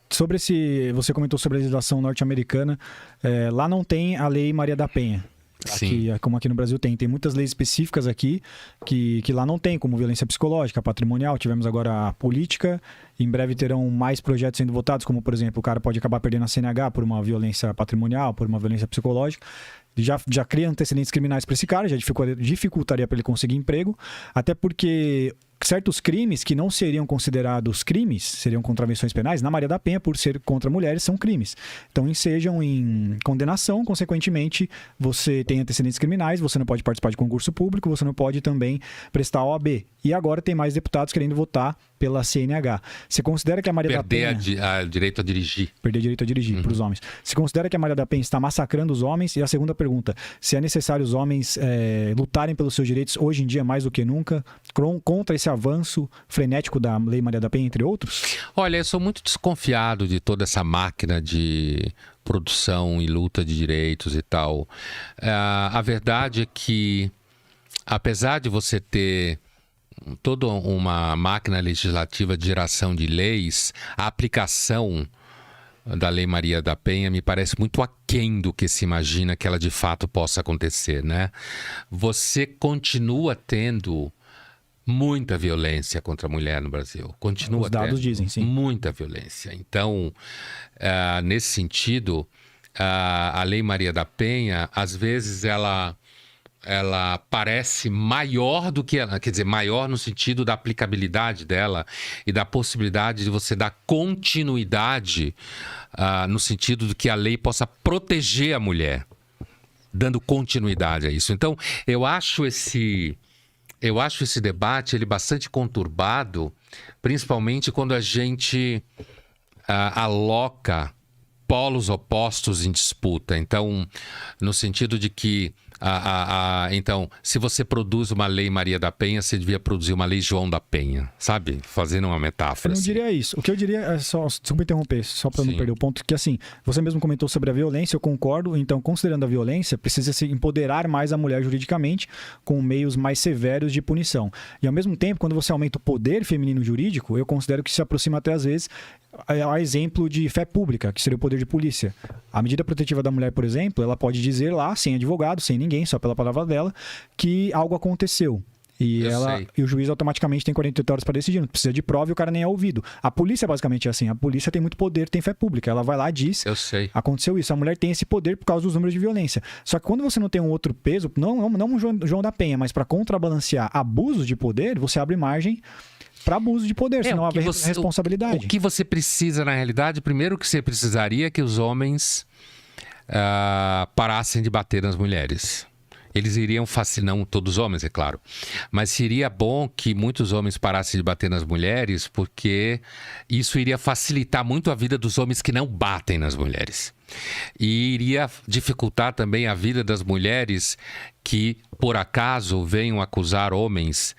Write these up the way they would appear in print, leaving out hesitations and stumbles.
Você comentou sobre a legislação norte-americana, lá não tem a Lei Maria da Penha. Aqui, como aqui no Brasil tem muitas leis específicas aqui que lá não tem, como violência psicológica, patrimonial. Tivemos agora a política, em breve terão mais projetos sendo votados, como por exemplo, o cara pode acabar perdendo a CNH por uma violência patrimonial, por uma violência psicológica. Já cria antecedentes criminais para esse cara, já dificultaria para ele conseguir emprego, até porque certos crimes que não seriam considerados crimes, seriam contravenções penais, na Maria da Penha, por ser contra mulheres, são crimes. Então, ensejam em condenação, consequentemente, você tem antecedentes criminais, você não pode participar de concurso público, você não pode também prestar OAB. E agora tem mais deputados querendo votar pela CNH. Você considera que a Maria da Penha... Perder direito a dirigir. Perder direito a dirigir para os homens. Você considera que a Maria da Penha está massacrando os homens? E a segunda pergunta, se é necessário os homens lutarem pelos seus direitos hoje em dia mais do que nunca, contra esse avanço frenético da Lei Maria da Penha, entre outros? Olha, eu sou muito desconfiado de toda essa máquina de produção e luta de direitos e tal. A verdade é que, apesar de você ter toda uma máquina legislativa de geração de leis, a aplicação da Lei Maria da Penha me parece muito aquém do que se imagina que ela de fato possa acontecer, né? Você continua tendo muita violência contra a mulher no Brasil. Continua Os dados tendo dizem, sim. Muita violência. Então, nesse sentido, a Lei Maria da Penha, às vezes ela parece maior do que ela, quer dizer, maior no sentido da aplicabilidade dela e da possibilidade de você dar continuidade no sentido de que a lei possa proteger a mulher, dando continuidade a isso. Então, eu acho esse debate ele bastante conturbado, principalmente quando a gente aloca polos opostos em disputa. Então, no sentido de que então, se você produz uma Lei Maria da Penha, você devia produzir uma Lei João da Penha, sabe? Fazendo uma metáfora. Eu não diria isso. O que eu diria é desculpa interromper, só para não perder o ponto, que assim, você mesmo comentou sobre a violência, eu concordo. Então, considerando a violência, precisa se empoderar mais a mulher juridicamente com meios mais severos de punição. E ao mesmo tempo, quando você aumenta o poder feminino jurídico, eu considero que se aproxima até às vezes a exemplo de fé pública, que seria o poder de polícia. A medida protetiva da mulher, por exemplo, ela pode dizer lá, sem advogado, sem ninguém, só pela palavra dela, que algo aconteceu. E o juiz automaticamente tem 48 horas para decidir, não precisa de prova e o cara nem é ouvido. A polícia basicamente é assim, a polícia tem muito poder, tem fé pública, ela vai lá e diz, aconteceu isso, a mulher tem esse poder por causa dos números de violência. Só que quando você não tem um outro peso, não um João da Penha, mas para contrabalancear abusos de poder, você abre margem para abuso de poder, senão haver responsabilidade. O que você precisa, na realidade, primeiro que você precisaria é que os homens parassem de bater nas mulheres. Eles iriam não todos os homens, é claro, mas seria bom que muitos homens parassem de bater nas mulheres, porque isso iria facilitar muito a vida dos homens que não batem nas mulheres. E iria dificultar também a vida das mulheres que, por acaso, venham acusar homens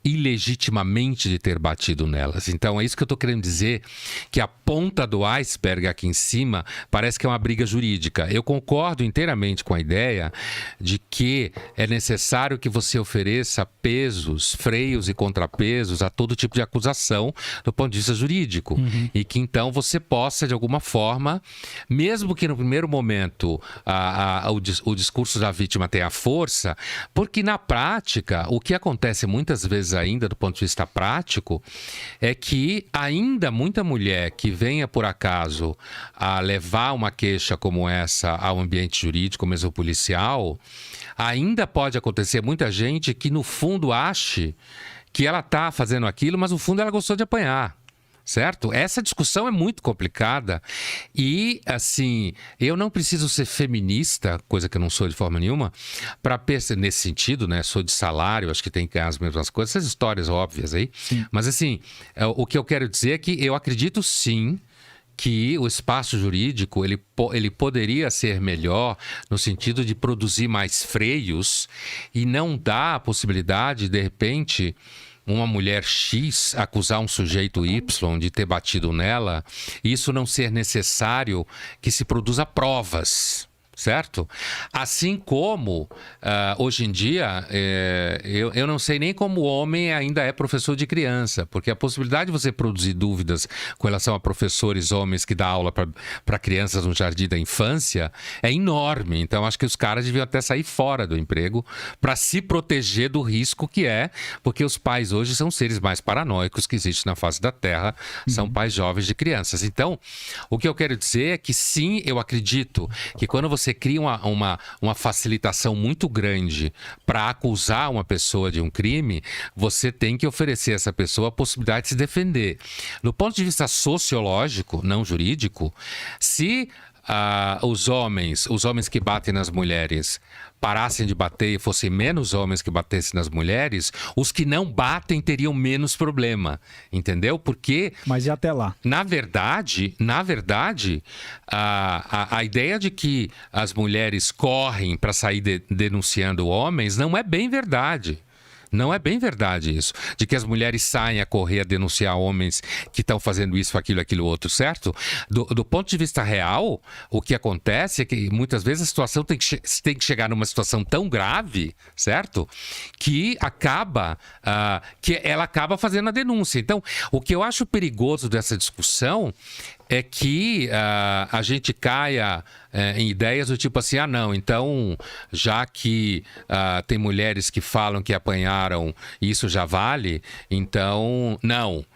ilegitimamente de ter batido nelas. Então é isso que eu estou querendo dizer, que a ponta do iceberg aqui em cima parece que é uma briga jurídica. Eu concordo inteiramente com a ideia de que é necessário que você ofereça pesos, freios e contrapesos a todo tipo de acusação do ponto de vista jurídico. E que então você possa, de alguma forma, mesmo que no primeiro momento o discurso da vítima tenha força, porque na prática, o que acontece muitas vezes ainda do ponto de vista prático é que ainda muita mulher que venha por acaso a levar uma queixa como essa ao ambiente jurídico, mesmo policial, ainda pode acontecer muita gente que no fundo ache que ela está fazendo aquilo, mas no fundo ela gostou de apanhar. Certo? Essa discussão é muito complicada e, assim, eu não preciso ser feminista, coisa que eu não sou de forma nenhuma, para pensar nesse sentido, né? Sou de salário, acho que tem que ganhar as mesmas coisas, essas histórias óbvias aí. Sim. Mas, assim, o que eu quero dizer é que eu acredito, sim, que o espaço jurídico ele poderia ser melhor no sentido de produzir mais freios e não dar a possibilidade, de repente, uma mulher X acusar um sujeito Y de ter batido nela, e isso não ser necessário que se produza provas. certo? Assim como, hoje em dia, eu não sei nem como o homem ainda é professor de criança, porque a possibilidade de você produzir dúvidas com relação a professores homens que dão aula para crianças no jardim da infância é enorme. Então, acho que os caras deviam até sair fora do emprego para se proteger do risco que é, porque os pais hoje são seres mais paranoicos que existem na face da Terra, são pais jovens de crianças. Então, o que eu quero dizer é que sim, eu acredito que quando você cria uma facilitação muito grande para acusar uma pessoa de um crime, você tem que oferecer a essa pessoa a possibilidade de se defender. Do ponto de vista sociológico, não jurídico, se os homens que batem nas mulheres parassem de bater e fossem menos homens que batessem nas mulheres, os que não batem teriam menos problema, entendeu? Porque... Mas e até lá? Na verdade, a ideia de que as mulheres correm para sair denunciando homens não é bem verdade. Não é bem verdade isso, de que as mulheres saem a correr a denunciar homens que estão fazendo isso, aquilo, outro, certo? Do ponto de vista real, o que acontece é que muitas vezes a situação tem que chegar numa situação tão grave, certo? Que ela acaba fazendo a denúncia. Então, o que eu acho perigoso dessa discussão é que a gente caia em ideias do tipo assim, não, então, já que tem mulheres que falam que apanharam, isso já vale, então, não.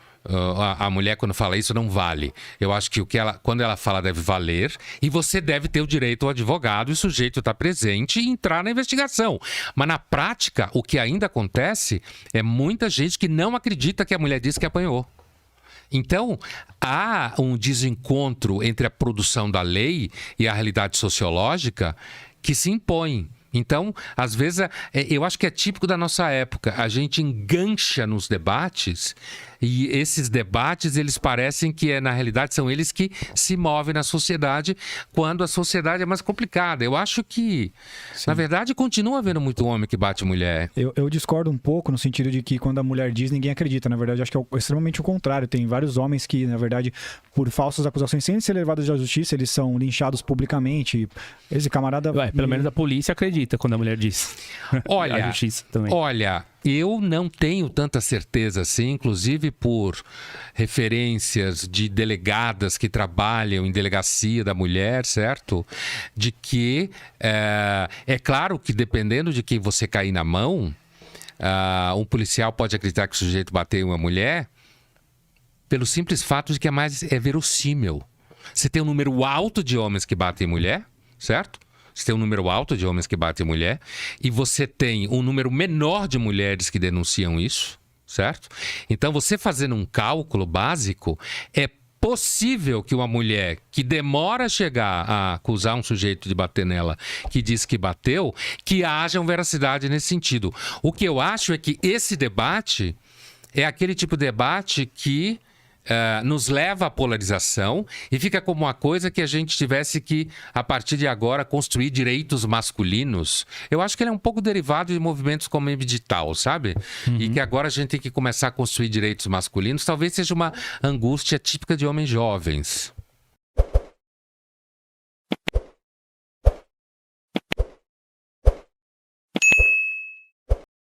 A mulher, quando fala isso, não vale. Eu acho que quando ela fala, deve valer, e você deve ter o direito ao advogado, e o sujeito está presente e entrar na investigação. Mas na prática, o que ainda acontece é muita gente que não acredita que a mulher disse que apanhou. Então, há um desencontro entre a produção da lei e a realidade sociológica que se impõe. Então, às vezes, eu acho que é típico da nossa época. A gente engancha nos debates e esses debates, eles parecem que, na realidade, são eles que se movem na sociedade quando a sociedade é mais complicada. Eu acho que, na verdade, continua havendo muito homem que bate mulher. Eu discordo um pouco no sentido de que quando a mulher diz, ninguém acredita. Na verdade, acho que é extremamente o contrário. Tem vários homens que, na verdade, por falsas acusações, sem ser levados à justiça, eles são linchados publicamente. Esse camarada... Pelo menos a polícia acredita quando a mulher diz. Olha, a justiça também. Olha, eu não tenho tanta certeza assim, inclusive por referências de delegadas que trabalham em delegacia da mulher, certo? De que é claro que dependendo de quem você cair na mão, um policial pode acreditar que o sujeito bateu em uma mulher pelo simples fato de que é verossímil. Você tem um número alto de homens que batem em mulher, certo? Você tem um número alto de homens que batem mulher e você tem um número menor de mulheres que denunciam isso, certo? Então, você fazendo um cálculo básico, é possível que uma mulher que demora a chegar a acusar um sujeito de bater nela, que diz que bateu, que haja uma veracidade nesse sentido. O que eu acho é que esse debate é aquele tipo de debate que nos leva à polarização e fica como uma coisa que a gente tivesse que, a partir de agora, construir direitos masculinos. Eu acho que ele é um pouco derivado de movimentos como o digital, sabe? E que agora a gente tem que começar a construir direitos masculinos. Talvez seja uma angústia típica de homens jovens.